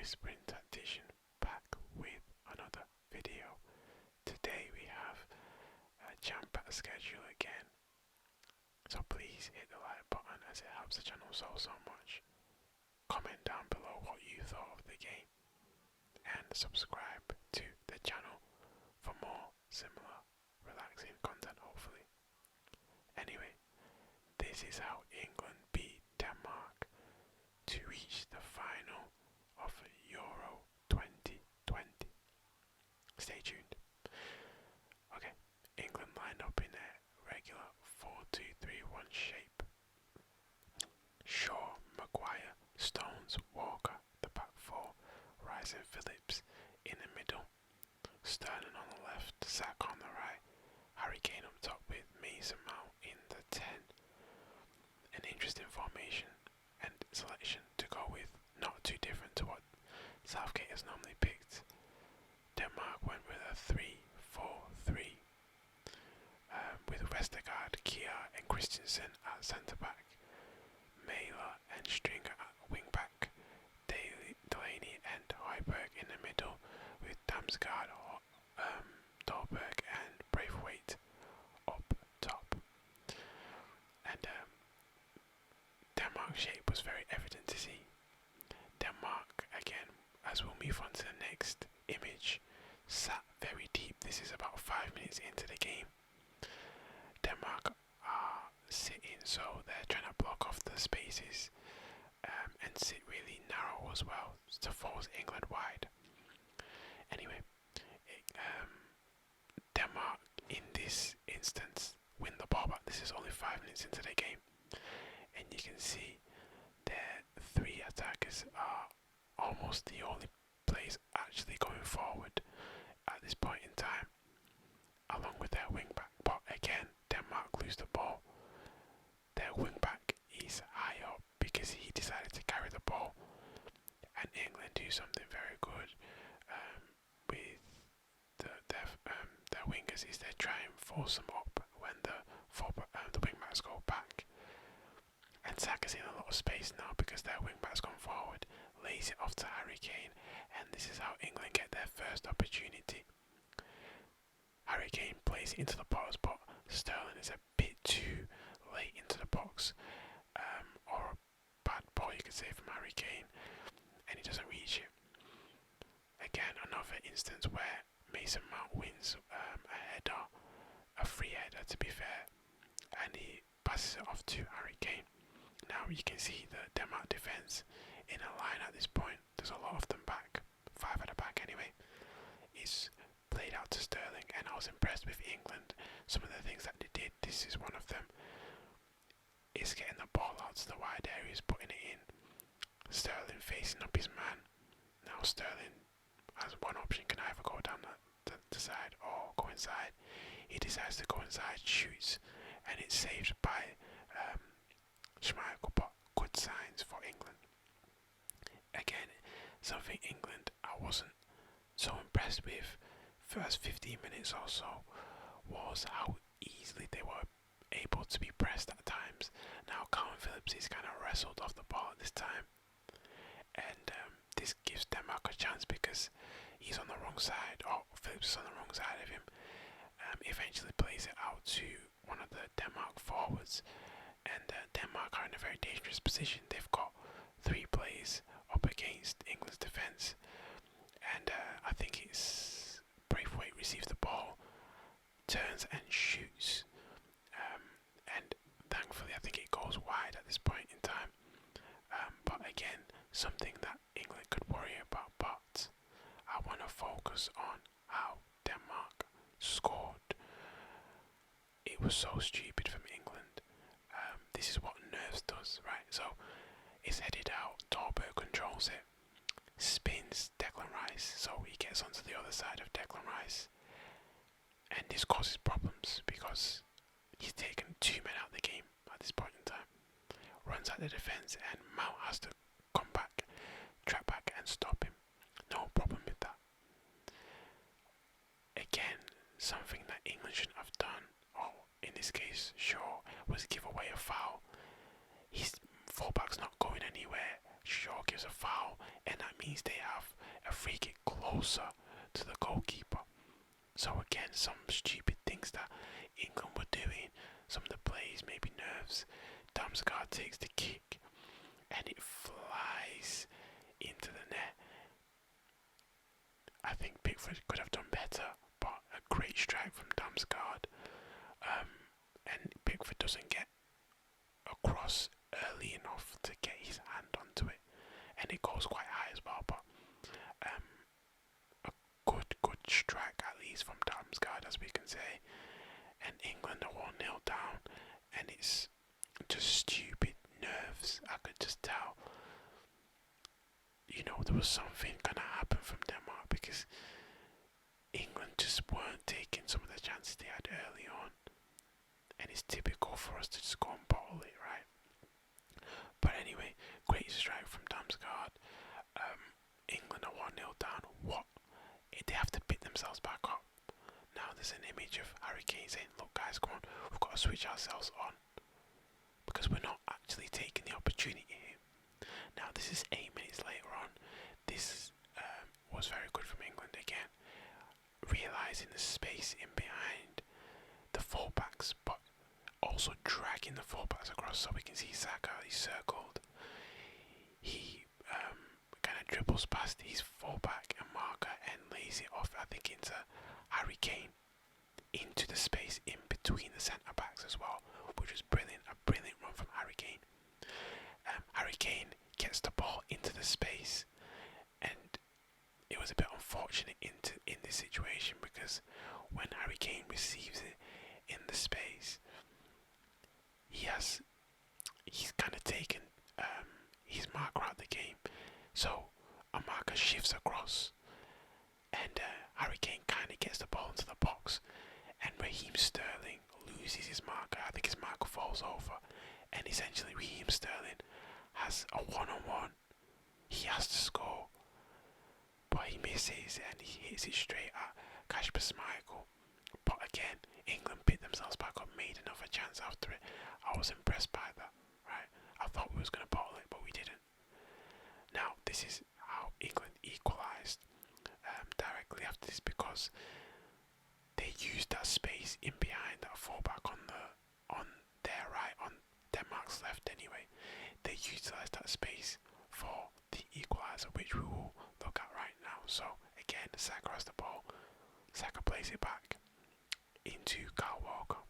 Whispering Tactician back with another video. Today we have a jam-packed schedule again, so please hit the like button as it helps the channel so much. Comment down below what you thought of the game and subscribe to the channel for more similar relaxing content hopefully. Anyway, this is how England beat Denmark to reach the final of Euro 2020. Stay tuned. Okay, England lined up in a regular 4-2-3-1 shape. Shaw, Maguire, Stones, Walker, the back four, Rice and Phillips in the middle, Sterling on the left, Saka on the right, Harry Kane up top with Mason Mount in the 10. An interesting formation and selection to go with, not too different to what Southgate has normally picked. Denmark went with a 3-4-3 with Vestergaard, Kjær and Christensen at centre back, Mæhle and Stringer at wing back, Delaney and Højbjerg in the middle with Damsgaard, Dolberg and Braithwaite up top. And Denmark's shape was very evident to see. Denmark, again, as we'll move on to the next image, sat very deep. This is about 5 minutes into the game. Denmark are sitting, so they're trying to block off the spaces and sit really narrow as well to force England wide. Anyway, Denmark in this instance win the ball back. This is only 5 minutes into the game, and you can see their three attackers are almost the only players actually going forward at this point in time, along with their wing back. But again, Denmark lose the ball. Their wing back is high up because he decided to carry the ball, and England do something very good with their wingers is they try and force them up when the wing backs go back. And Saka's in a lot of space now because their wing back's gone forward, lays it off to Harry Kane, and this is how England get their first opportunity. Harry Kane plays it into the box, but Sterling is a bit too late into the box, or a bad ball you could say from Harry Kane, and he doesn't reach it. Again, another instance where Mason Mount wins a header, a free header to be fair, and he passes it off to Harry Kane. Now you can see the Denmark defence in a line at this point. There's a lot of them back, 5 at the back anyway. It's played out to Sterling, and I was impressed with England. Some of the things that they did, this is one of them, is getting the ball out to the wide areas, putting it in. Sterling facing up his man. Now Sterling has one option, can either go down the side or go inside. He decides to go inside, shoots, and it's saved by Schmeichel, but good signs for England. Again, something England I wasn't so impressed with first 15 minutes or so was how easily they were able to be pressed at times. Now Calvin Phillips is kind of wrestled off the ball at this time, and this gives Denmark a chance because he's on the wrong side, or Phillips is on the wrong side of him. Eventually plays it out to one of the Denmark forwards, and Denmark are in a very dangerous position. They've got 3 players up against England's defence, and I think it's Braithwaite receives the ball, turns and shoots, and thankfully I think it goes wide at this point in time. But again, something that England could worry about, but I want to focus on how Denmark scored. It was so stupid from England. This is what nerves does, right? So it's headed out, Dolberg controls it, spins Declan Rice, so he gets onto the other side of Declan Rice, and this causes problems because he's taken 2 men out of the game at this point in time. Runs out the defence, and Mount has to come back, track back and stop him. No problem with that. Again, something that England shouldn't have done, or in this case Shaw, was give away a foul. His fullback's not going anywhere. sure gives a foul, and that means they have a free kick closer to the goalkeeper. So again, some stupid things that England were doing, some of the plays, maybe nerves. Damsgaard takes the kick and it flies into the net. I think Pickford could have done better, but a great strike from Damsgaard. And Pickford doesn't get across early enough to get his hand onto it, and it goes quite high as well. But a good strike at least from Damsgaard, as we can say. And England are 1-0 down, and it's just stupid nerves. I could just tell, there was something gonna happen from Denmark, because England just weren't taking some of the chances they had early on, and it's typical for us to just go and bottle it, right? But anyway, great strike from Damsgaard. England are 1-0 down. What? They have to pick themselves back up. Now there's an image of Harry Kane saying, look guys, come on, we've got to switch ourselves on, because we're not actually taking the opportunity here. Now this is 8 minutes later on. This was very good from England again, realising the space in behind the fullbacks, but also dragging the fullbacks across, so we can see Saka, he's circled. He kind of dribbles past his fullback and marker and lays it off, I think, into Harry Kane, into the space in between the centre backs as well, which was brilliant. A brilliant run from Harry Kane. Harry Kane gets the ball into the space, and it was a bit unfortunate in this situation, because when Harry Kane receives it in the space, he's kind of taken his marker out of the game, so a marker shifts across, and Harry Kane kind of gets the ball into the box, and Raheem Sterling loses his marker. I think his marker falls over, and essentially Raheem Sterling has a one-on-one. He has to score, but he misses and he hits it straight at Kasper Schmeichel. But again, England picked themselves back up, made another chance after it. I was impressed by that, right? I thought we was going to bottle it, but we didn't. Now, this is how England equalised directly after this, because they used that space in behind that fullback on their right, on Denmark's left anyway. They utilised that space for the equaliser, which we will look at right now. So again, Saka has the ball. Saka plays it back into Kyle Walker,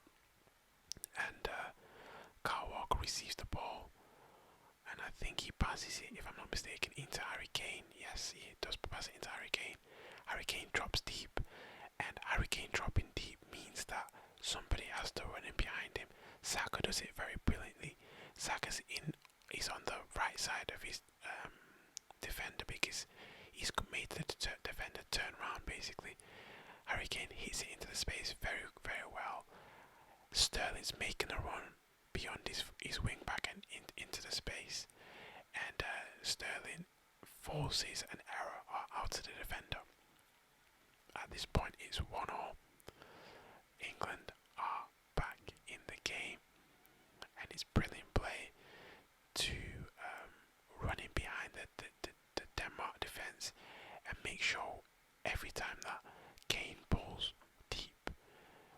and Kyle Walker receives the ball, and I think he passes it, if I'm not mistaken, into Harry Kane. Yes, he does pass it into Harry Kane. Harry Kane drops deep, and Harry Kane dropping deep means that somebody has to run in behind him. Saka does it very brilliantly. He's on the right side of his defender, because he's made the defender turn around basically. Harry Kane hits it into the space very, very well. Sterling's making a run beyond his wing back and into the space, and Sterling forces an error out to the defender. At this point it's 1-1. England are back in the game, and it's brilliant play to run in behind the Denmark defence and make sure every time that Kane pulls deep,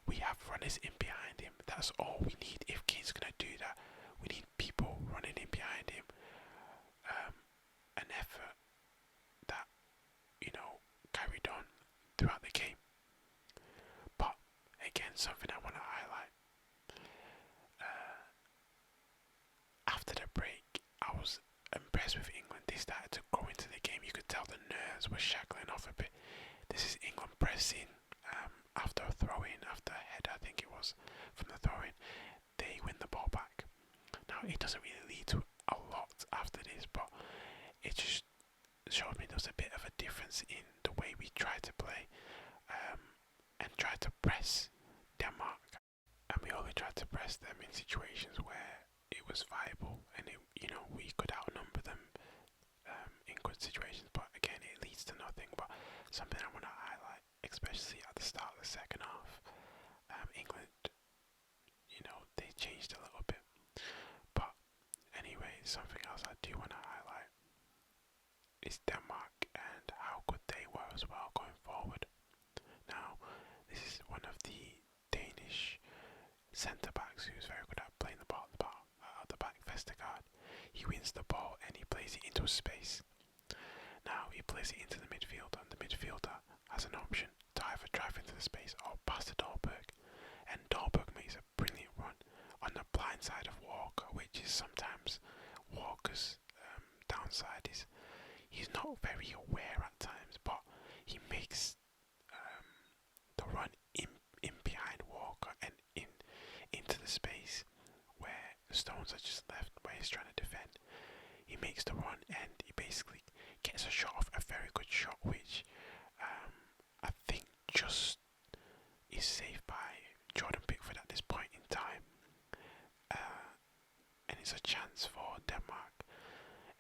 we have runners in behind him. That's all we need. If Kane's going to do that, we need people running in behind him. An effort that, carried on throughout the game. But again, something I want to highlight. After the break, I was impressed with England. They started to go into the game. You could tell the nerves were shackling off a bit. This is England pressing after a throw-in, after a head, I think it was, from the throw-in. They win the ball back. Now, it doesn't really lead to a lot after this, but it just showed me there was a bit of a difference in the way we tried to play and tried to press Denmark. And we only tried to press them in situations where it was viable, and we could outnumber them in good situations. But again, it leads to nothing. But something I want to highlight, especially at the start of the second half, England, they changed a little bit. But anyway, something else I do want to highlight is Denmark and how good they were as well going forward. Now, this is one of the Danish centre backs who's very good at playing the ball at the back, Vestergaard. He wins the ball and he plays it into a space. Now he plays it into the midfielder, and the midfielder has an option to either drive into the space or pass to Dolberg. And Dolberg makes a brilliant run on the blind side of Walker, which is sometimes Walker's downside is he's not very aware at times, but he makes the run in behind Walker and into the space where Stones are just left where he's trying to defend. He makes the run and he basically gets a shot off, a very good shot, which I think just is saved by Jordan Pickford at this point in time. And it's a chance for Denmark.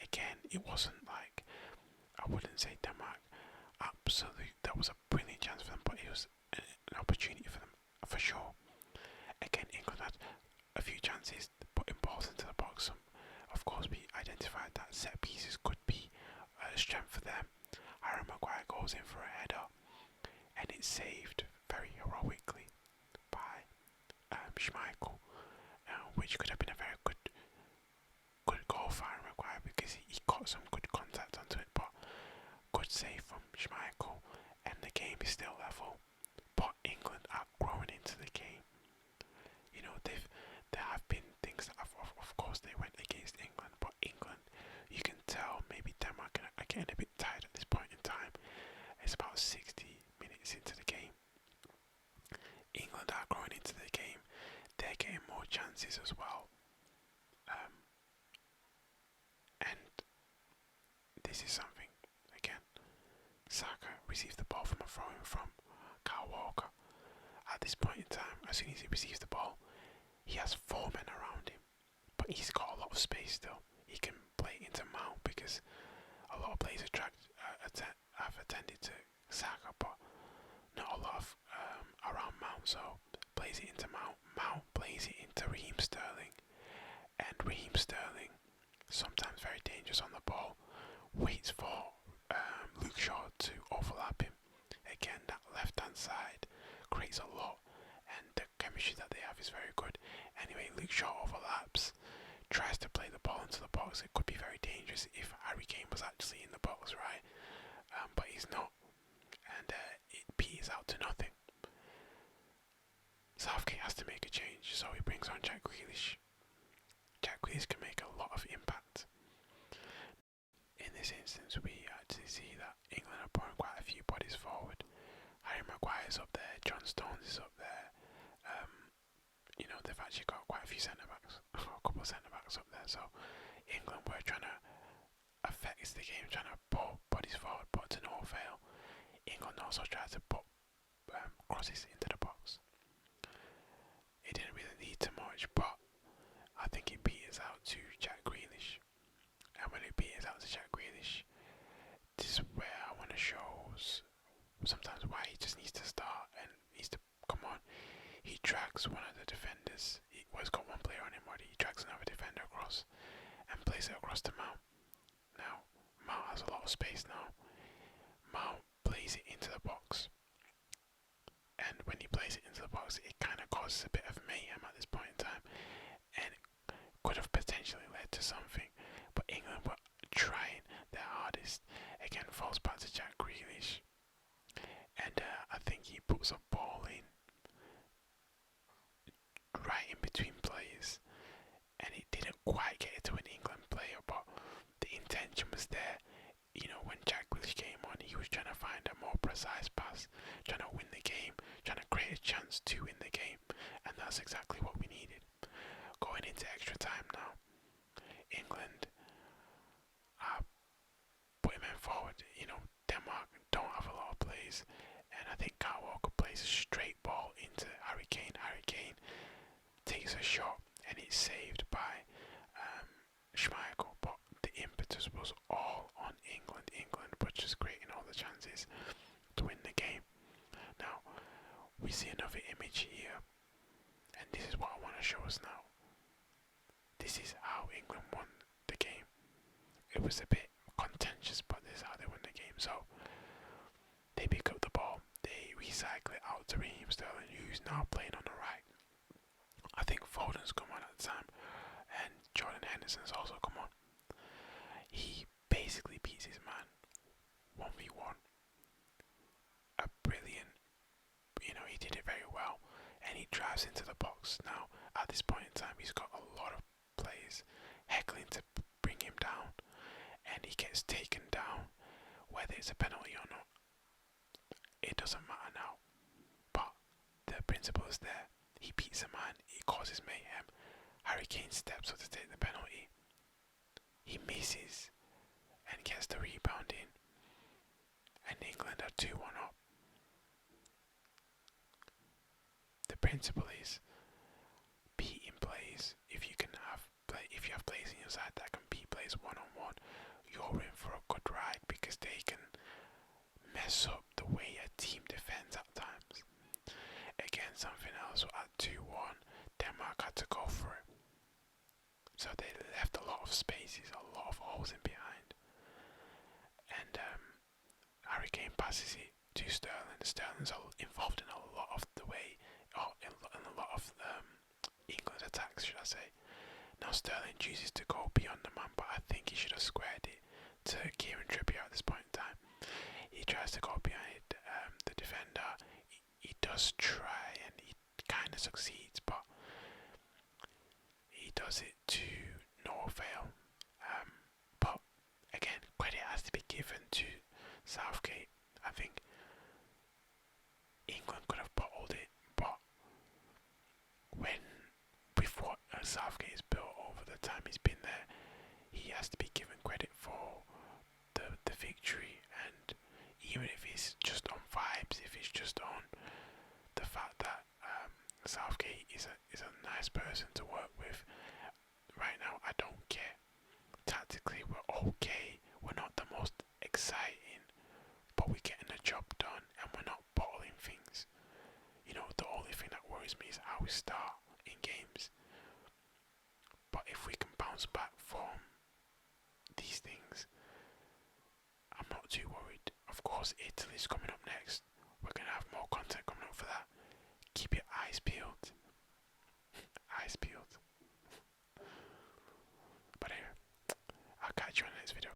Again, it wasn't like, I wouldn't say Denmark absolutely, that was a brilliant chance for them, but it was an opportunity for them for sure. Again, England had a few chances putting balls into the box. Of course, we identified that set pieces could be a strength for them. Harry Maguire goes in for a header, and it's saved very heroically by Schmeichel, which could have been a very good goal for Harry Maguire because he got some good contact onto it, but good save from Schmeichel, and the game is still level. But England are growing into the game. You know, there have been things that of course they went against England, but England, you can tell maybe Denmark are getting a bit tired at this point in time. It's about 60 minutes into the game. England are growing into the game. They're getting more chances as well. And this is something, again, Saka received the ball from a throw-in from Kyle Walker. At this point in time, as soon as he receives the ball, he has 4 men around him, but he's got a lot of space still. He can play into Mount because a lot of players have attended to Saka, but not a lot of around Mount, so plays it into Mount. Mount plays it into Raheem Sterling, and Raheem Sterling, sometimes very dangerous on the ball, waits for Luke Shaw to overlap him. Again, that left-hand side creates a lot, and the chemistry that they have is very good. Anyway, Luke Shaw overlaps, tries to play the ball into the box. It could be very dangerous if Harry Kane was actually in the box, right? But he's not, and it peters out to nothing. Southgate has to make a change, so he brings on Jack Grealish. Jack Grealish can make a lot of impact. In this instance, we actually see that England are pouring quite a few bodies forward. Harry Maguire is up there, John Stones is up there. You know, they've actually got quite a few centre-backs, a couple of centre-backs up there. So England were trying to affect the game, trying to pull bodies forward, but to no avail. England also tried to put crosses into the box. It didn't really lead to much, but I think it peters out to Jack Grealish. And when it peters out to Jack Grealish, this is where I want to show sometimes why he just needs to start and needs to come on. He drags one of the defenders. He's got one player on him already. He drags another defender across and plays it across to Mount. Now, Mount has a lot of space now. Mount plays it into the box. And when he plays it into the box, it kind of causes a bit of mayhem at this point in time. And it could have potentially led to something. But England were trying their hardest. Again, falls back to Jack Grealish. And I think he puts a ball in right in between players. And it didn't quite get it to an England player, but the intention was there. You know, when Jack Grealish came on, he was trying to find a more precise pass, trying to win the game, trying to create a chance to win the game, and that's exactly what we needed. Going into extra time now, England are putting men forward. You know, Denmark don't have a lot of plays, and I think Kyle Walker plays a straight ball into Harry Kane. Harry Kane takes a shot, and it's saved by Schmeichel, but the impetus was all on England. England was just creating all the chances to win the game. Now, we see another image here, and this is what I want to show us now. This is how England won the game. It was a bit contentious, but this is Raheem Sterling, who's now playing on the right. I think Foden's come on at the time, and Jordan Henderson's also come on. He basically beats his man 1v1. A brilliant, he did it very well, and he drives into the box. Now, at this point in time, he's got a lot of players heckling to bring him down, and he gets taken down, whether it's a penalty or not. It doesn't matter now, but the principle is there. He beats a man, he causes mayhem. Harry Kane steps up to take the penalty. He misses and gets the rebound in, and England are 2-1 up. The principle is beating plays. If you have players in your side that can beat players one-on-one, you're in for a good ride, because they can mess up the way a team defends at times. Again, something else, at 2-1, Denmark had to go for it. So they left a lot of spaces, a lot of holes in behind. And Harry Kane passes it to Sterling. Sterling's involved in a lot of the way, or in a lot of England's attacks, should I say. Now Sterling chooses to go beyond the man, but I think he should have squared it to Kieran Trippier at this point in time. He tries to go behind the defender. He does try, and he kind of succeeds, but he does it to no avail. But again, credit has to be given to Southgate. I think England could have bottled it, but with what Southgate has built over the time he's been there, he has to be given credit for the victory. And even if it's just on vibes, if it's just on the fact that Southgate is a nice person to work with, right now I don't care. Tactically, we're okay. We're not the most exciting, but we're getting the job done, and we're not bottling things. The only thing that worries me is how we start in games. But if we can bounce back from these things, I'm not too worried. Of course, Italy's coming up next. We're going to have more content coming up for that. Keep your eyes peeled. Eyes peeled. But anyway, I'll catch you on the next video.